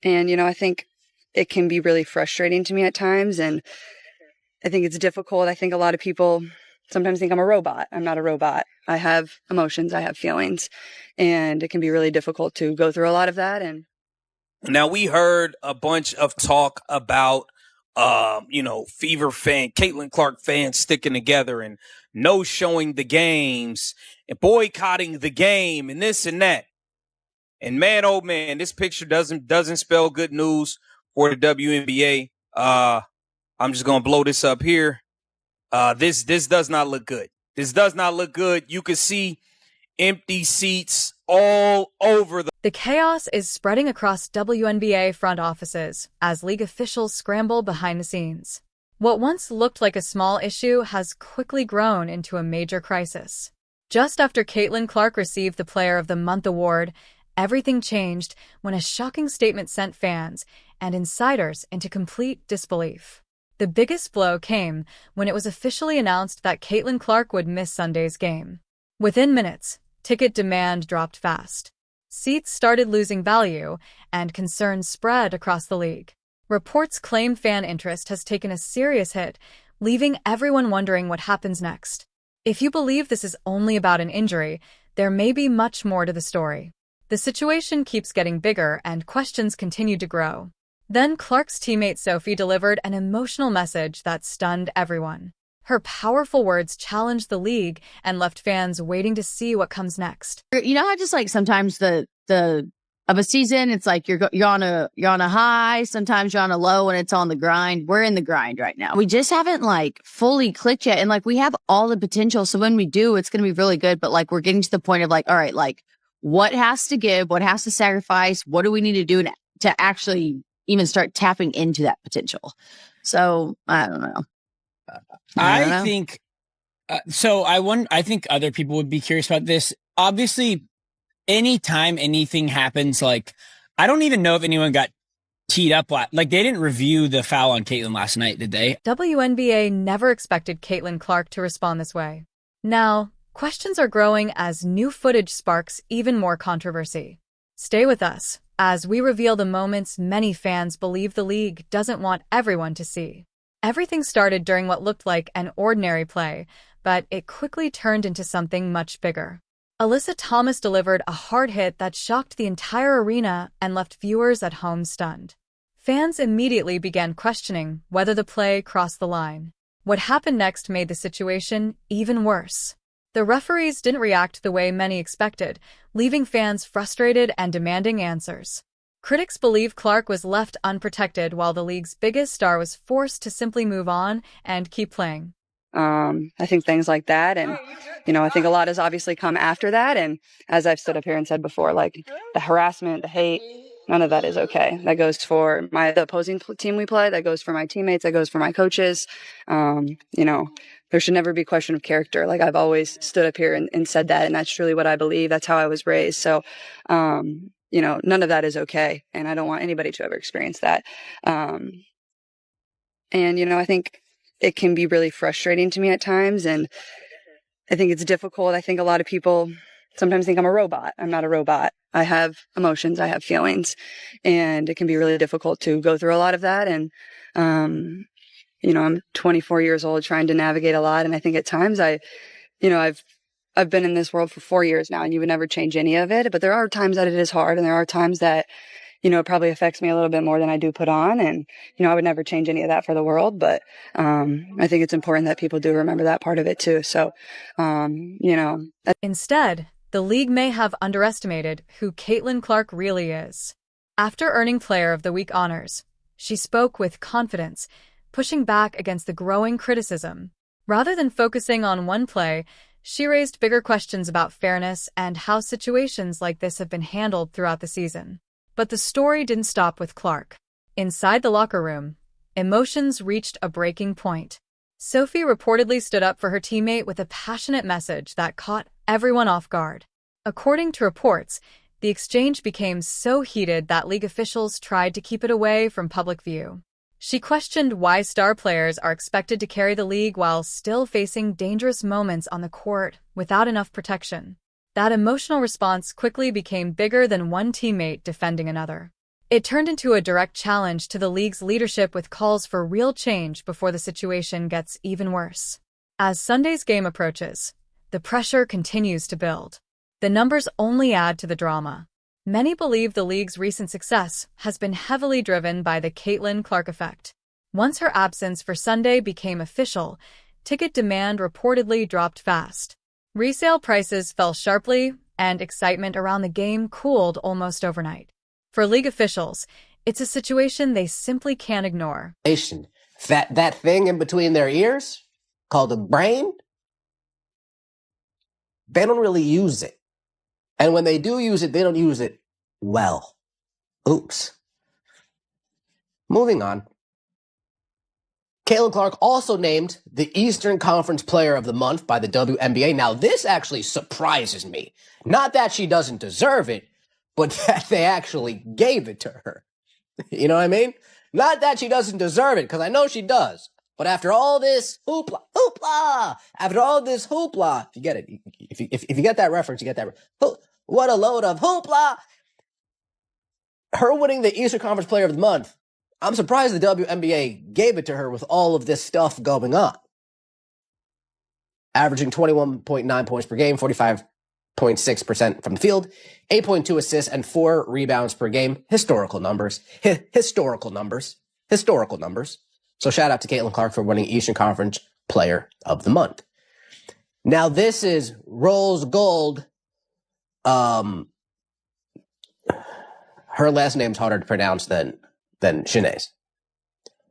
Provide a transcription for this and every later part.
And, I think it can be really frustrating to me at times. And I think it's difficult. I think a lot of people sometimes think I'm a robot. I'm not a robot. I have emotions. I have feelings. And it can be really difficult to go through a lot of that. And now we heard a bunch of talk about, Fever fan, Caitlin Clark fans sticking together and no showing the games and boycotting the game and this and that. And man, oh man, this picture doesn't spell good news for the WNBA. I'm just gonna blow this up here. This does not look good. This does not look good. You can see empty seats all over The chaos is spreading across WNBA front offices as league officials scramble behind the scenes. What once looked like a small issue has quickly grown into a major crisis. Just after Caitlin Clark received the Player of the Month award, everything changed when a shocking statement sent fans and insiders into complete disbelief. The biggest blow came when it was officially announced that Caitlin Clark would miss Sunday's game. Within minutes, ticket demand dropped fast. Seats started losing value, and concerns spread across the league. Reports claim fan interest has taken a serious hit, leaving everyone wondering what happens next. If you believe this is only about an injury, there may be much more to the story. The situation keeps getting bigger, and questions continue to grow. Then Clark's teammate Sophie delivered an emotional message that stunned everyone. Her powerful words challenged the league and left fans waiting to see what comes next. You know how just like sometimes the of a season, it's like you're on a high, sometimes you're on a low, and it's on the grind. We're in the grind right now. We just haven't like fully clicked yet, and like we have all the potential. So when we do, it's going to be really good. But like we're getting to the point of like, all right, like what has to give, what has to sacrifice, what do we need to do to actually even start tapping into that potential? So I don't know. I think I think other people would be curious about this. Obviously, anytime anything happens, like I don't even know if anyone got teed up. Like they didn't review the foul on Caitlin last night, did they? WNBA never expected Caitlin Clark to respond this way. Now, questions are growing as new footage sparks even more controversy. Stay with us as we reveal the moments many fans believe the league doesn't want everyone to see. Everything started during what looked like an ordinary play, but it quickly turned into something much bigger. Alyssa Thomas delivered a hard hit that shocked the entire arena and left viewers at home stunned. Fans immediately began questioning whether the play crossed the line. What happened next made the situation even worse. The referees didn't react the way many expected, leaving fans frustrated and demanding answers. Critics believe Clark was left unprotected while the league's biggest star was forced to simply move on and keep playing. I think things like that. And, I think a lot has obviously come after that. And as I've stood up here and said before, like the harassment, the hate, none of that is okay. That goes for the opposing team we play. That goes for my teammates. That goes for my coaches. There should never be question of character. Like I've always stood up here and said that. And that's truly what I believe. That's how I was raised. So, none of that is okay. And I don't want anybody to ever experience that. I think it can be really frustrating to me at times. And I think it's difficult. I think a lot of people sometimes think I'm a robot. I'm not a robot. I have emotions. I have feelings. And it can be really difficult to go through a lot of that. And, I'm 24 years old trying to navigate a lot. And I think at times I've been in this world for 4 years now, and you would never change any of it. But there are times that it is hard, and there are times that, it probably affects me a little bit more than I do put on. And, I would never change any of that for the world. But I think it's important that people do remember that part of it too. So, Instead, the league may have underestimated who Caitlin Clark really is. After earning Player of the Week honors, she spoke with confidence, pushing back against the growing criticism. Rather than focusing on one play, she raised bigger questions about fairness and how situations like this have been handled throughout the season. But the story didn't stop with Clark. Inside the locker room, emotions reached a breaking point. Sophie reportedly stood up for her teammate with a passionate message that caught everyone off guard. According to reports, the exchange became so heated that league officials tried to keep it away from public view. She questioned why star players are expected to carry the league while still facing dangerous moments on the court without enough protection. That emotional response quickly became bigger than one teammate defending another. It turned into a direct challenge to the league's leadership with calls for real change before the situation gets even worse. As Sunday's game approaches, the pressure continues to build. The numbers only add to the drama. Many believe the league's recent success has been heavily driven by the Caitlin Clark effect. Once her absence for Sunday became official, ticket demand reportedly dropped fast. Resale prices fell sharply, and excitement around the game cooled almost overnight. For league officials, it's a situation they simply can't ignore. That thing in between their ears, called a brain, they don't really use it. And when they do use it, they don't use it well. Oops. Moving on. Caitlin Clark also named the Eastern Conference Player of the Month by the WNBA. Now, this actually surprises me. Not that she doesn't deserve it, but that they actually gave it to her. You know what I mean? Not that she doesn't deserve it, because I know she does. But after all this hoopla, after all this hoopla, if you get it, if you get that reference, you get that. What a load of hoopla. Her winning the Eastern Conference Player of the Month, I'm surprised the WNBA gave it to her with all of this stuff going on. Averaging 21.9 points per game, 45.6% from the field, 8.2 assists, and 4 rebounds per game. Historical numbers. Historical numbers. So shout out to Caitlin Clark for winning Eastern Conference Player of the Month. Now this is Rose Gold. Her last name's harder to pronounce than Shanae's.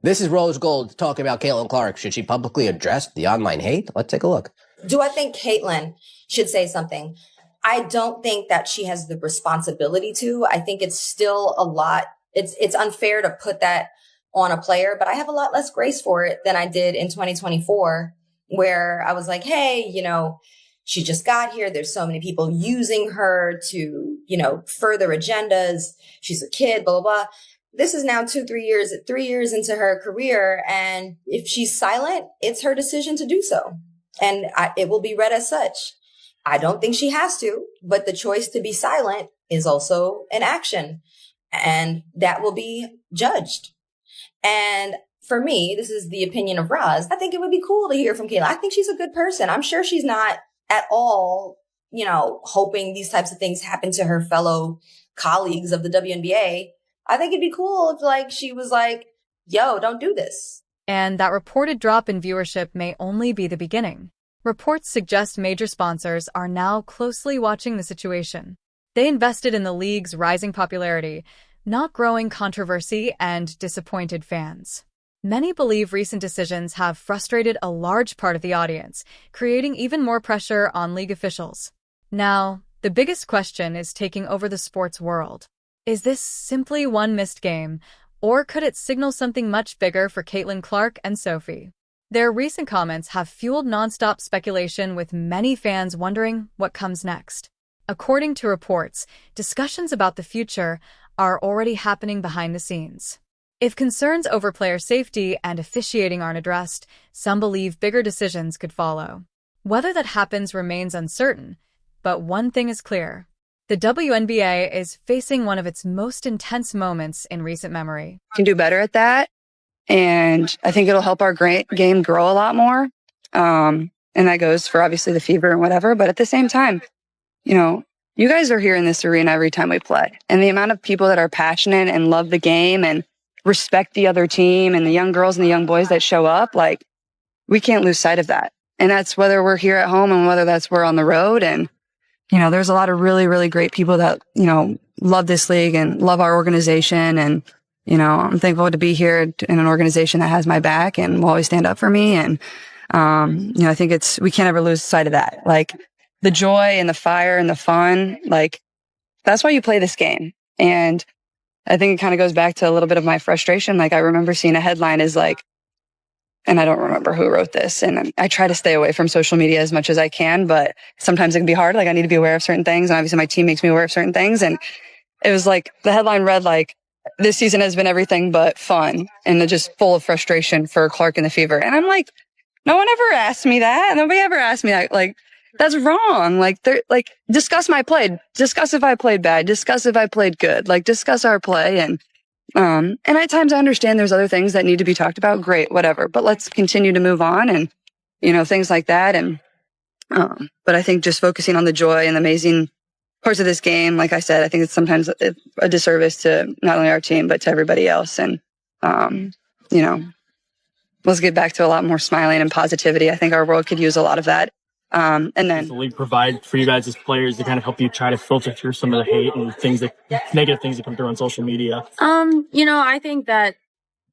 This is Rose Gold talking about Caitlin Clark. Should she publicly address the online hate? Let's take a look. Do I think Caitlin should say something? I don't think that she has the responsibility to. I think it's still a lot. It's unfair to put that on a player, but I have a lot less grace for it than I did in 2024, where I was like, hey, she just got here. There's so many people using her to, further agendas. She's a kid, blah, blah, blah. This is now 3 years into her career. And if she's silent, it's her decision to do so. And it will be read as such. I don't think she has to, but the choice to be silent is also an action, and that will be judged. And for me, this is the opinion of Roz. I think it would be cool to hear from Kayla. I think she's a good person. I'm sure she's not at all, hoping these types of things happen to her fellow colleagues of the WNBA. I think it'd be cool if she was like, yo, don't do this. And that reported drop in viewership may only be the beginning. Reports suggest major sponsors are now closely watching the situation. They invested in the league's rising popularity, not growing controversy and disappointed fans. Many believe recent decisions have frustrated a large part of the audience, creating even more pressure on league officials. Now, the biggest question is taking over the sports world. Is this simply one missed game, or could it signal something much bigger for Caitlin Clark and Sophie? Their recent comments have fueled nonstop speculation, with many fans wondering what comes next. According to reports, discussions about the future are already happening behind the scenes. If concerns over player safety and officiating aren't addressed, some believe bigger decisions could follow. Whether that happens remains uncertain, but one thing is clear. The WNBA is facing one of its most intense moments in recent memory. Can do better at that. And I think it'll help our game grow a lot more. And that goes for obviously the Fever and whatever. But at the same time, you guys are here in this arena every time we play. And the amount of people that are passionate and love the game and respect the other team, and the young girls and the young boys that show up, we can't lose sight of that. And that's whether we're here at home and whether that's we're on the road. And, there's a lot of really, really great people that, love this league and love our organization. And, I'm thankful to be here in an organization that has my back and will always stand up for me. And, I think we can't ever lose sight of that. The joy and the fire and the fun, that's why you play this game. And I think it kind of goes back to a little bit of my frustration. I remember seeing a headline and I don't remember who wrote this. And I try to stay away from social media as much as I can, but sometimes it can be hard. I need to be aware of certain things. And obviously my team makes me aware of certain things. And it was the headline read this season has been everything but fun, and they're just full of frustration for Clark and the Fever. And I'm no one ever asked me that. Nobody ever asked me that. that's wrong. Like, they're like, discuss my play. Discuss if I played bad. Discuss if I played good. Like, discuss our play. And at times I understand there's other things that need to be talked about. Great, whatever. But let's continue to move on and, things like that. And, but I think just focusing on the joy and the amazing parts of this game, like I said, I think it's sometimes a disservice to not only our team, but to everybody else. And, let's get back to a lot more smiling and positivity. I think our world could use a lot of that. And then does the league provide for you guys as players to kind of help you try to filter through some of the hate and negative things that come through on social media? I think that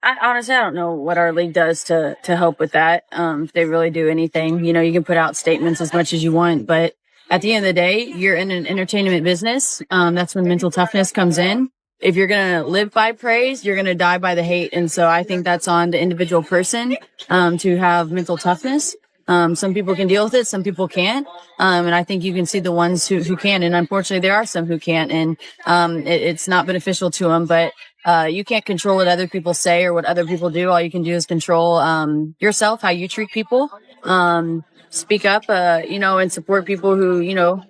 honestly, I don't know what our league does to help with that. If they really do anything, you can put out statements as much as you want, but at the end of the day, you're in an entertainment business. That's when mental toughness comes in. If you're going to live by praise, you're going to die by the hate. And so I think that's on the individual person, to have mental toughness. Some people can deal with it. Some people can't. And I think you can see the ones who can. And unfortunately, there are some who can't. And, it's not beneficial to them, but, you can't control what other people say or what other people do. All you can do is control, yourself, how you treat people. Speak up, and support people who,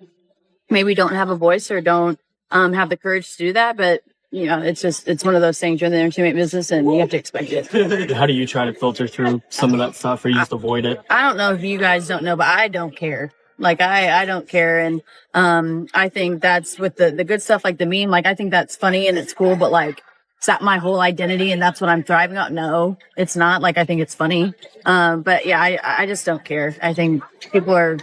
maybe don't have a voice or don't, have the courage to do that. But, it's one of those things. You're in the entertainment business and you have to expect it. How do you try to filter through some of that stuff, or you just avoid it? I don't know if you guys don't know, but I don't care. Like, I don't care. And, I think that's with the good stuff, like the meme, like, I think that's funny and it's cool, but like, is that my whole identity and that's what I'm thriving on? No, it's not. Like, I think it's funny. But yeah, I just don't care. I think people are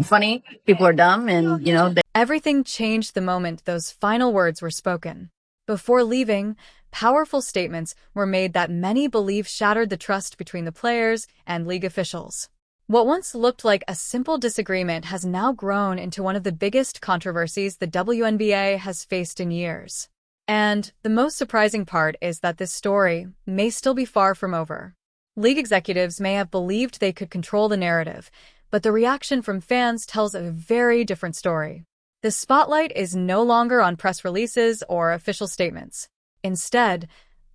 funny, people are dumb, and, Everything changed the moment those final words were spoken. Before leaving, powerful statements were made that many believe shattered the trust between the players and league officials. What once looked like a simple disagreement has now grown into one of the biggest controversies the WNBA has faced in years. And the most surprising part is that this story may still be far from over. League executives may have believed they could control the narrative, but the reaction from fans tells a very different story. The spotlight is no longer on press releases or official statements. Instead,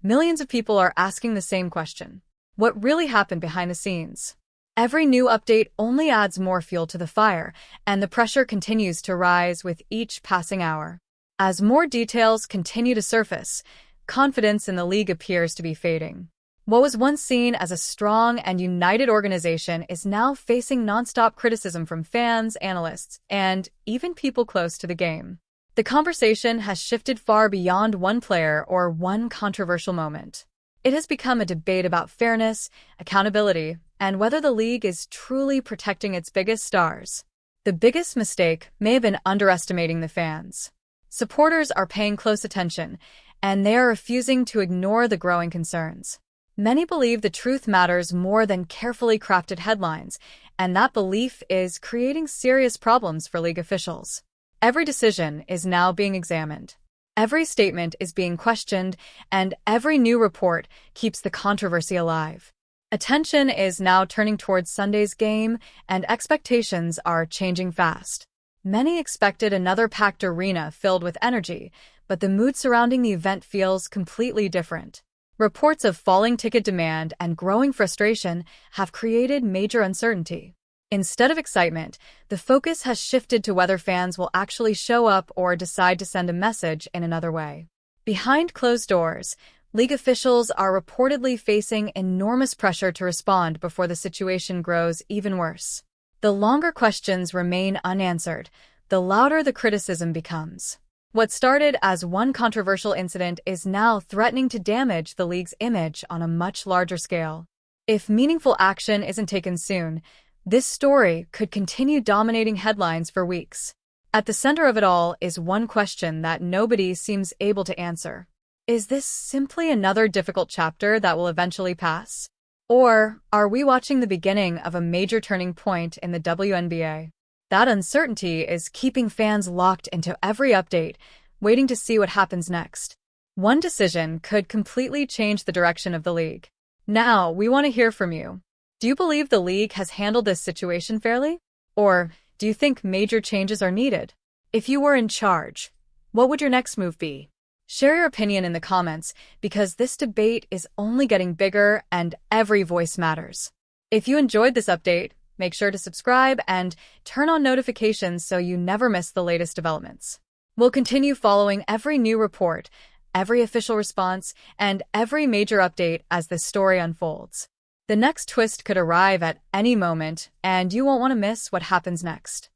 millions of people are asking the same question: what really happened behind the scenes? Every new update only adds more fuel to the fire, and the pressure continues to rise with each passing hour. As more details continue to surface, confidence in the league appears to be fading. What was once seen as a strong and united organization is now facing nonstop criticism from fans, analysts, and even people close to the game. The conversation has shifted far beyond one player or one controversial moment. It has become a debate about fairness, accountability, and whether the league is truly protecting its biggest stars. The biggest mistake may have been underestimating the fans. Supporters are paying close attention, and they are refusing to ignore the growing concerns. Many believe the truth matters more than carefully crafted headlines, and that belief is creating serious problems for league officials. Every decision is now being examined. Every statement is being questioned, and every new report keeps the controversy alive. Attention is now turning towards Sunday's game, and expectations are changing fast. Many expected another packed arena filled with energy, but the mood surrounding the event feels completely different. Reports of falling ticket demand and growing frustration have created major uncertainty. Instead of excitement, the focus has shifted to whether fans will actually show up or decide to send a message in another way. Behind closed doors, league officials are reportedly facing enormous pressure to respond before the situation grows even worse. The longer questions remain unanswered, the louder the criticism becomes. What started as one controversial incident is now threatening to damage the league's image on a much larger scale. If meaningful action isn't taken soon, this story could continue dominating headlines for weeks. At the center of it all is one question that nobody seems able to answer. Is this simply another difficult chapter that will eventually pass? Or are we watching the beginning of a major turning point in the WNBA? That uncertainty is keeping fans locked into every update, waiting to see what happens next. One decision could completely change the direction of the league. Now, we want to hear from you. Do you believe the league has handled this situation fairly? Or do you think major changes are needed? If you were in charge, what would your next move be? Share your opinion in the comments, because this debate is only getting bigger and every voice matters. If you enjoyed this update, Make sure to subscribe and turn on notifications so you never miss the latest developments. We'll continue following every new report, every official response, and every major update as this story unfolds. The next twist could arrive at any moment, and you won't want to miss what happens next.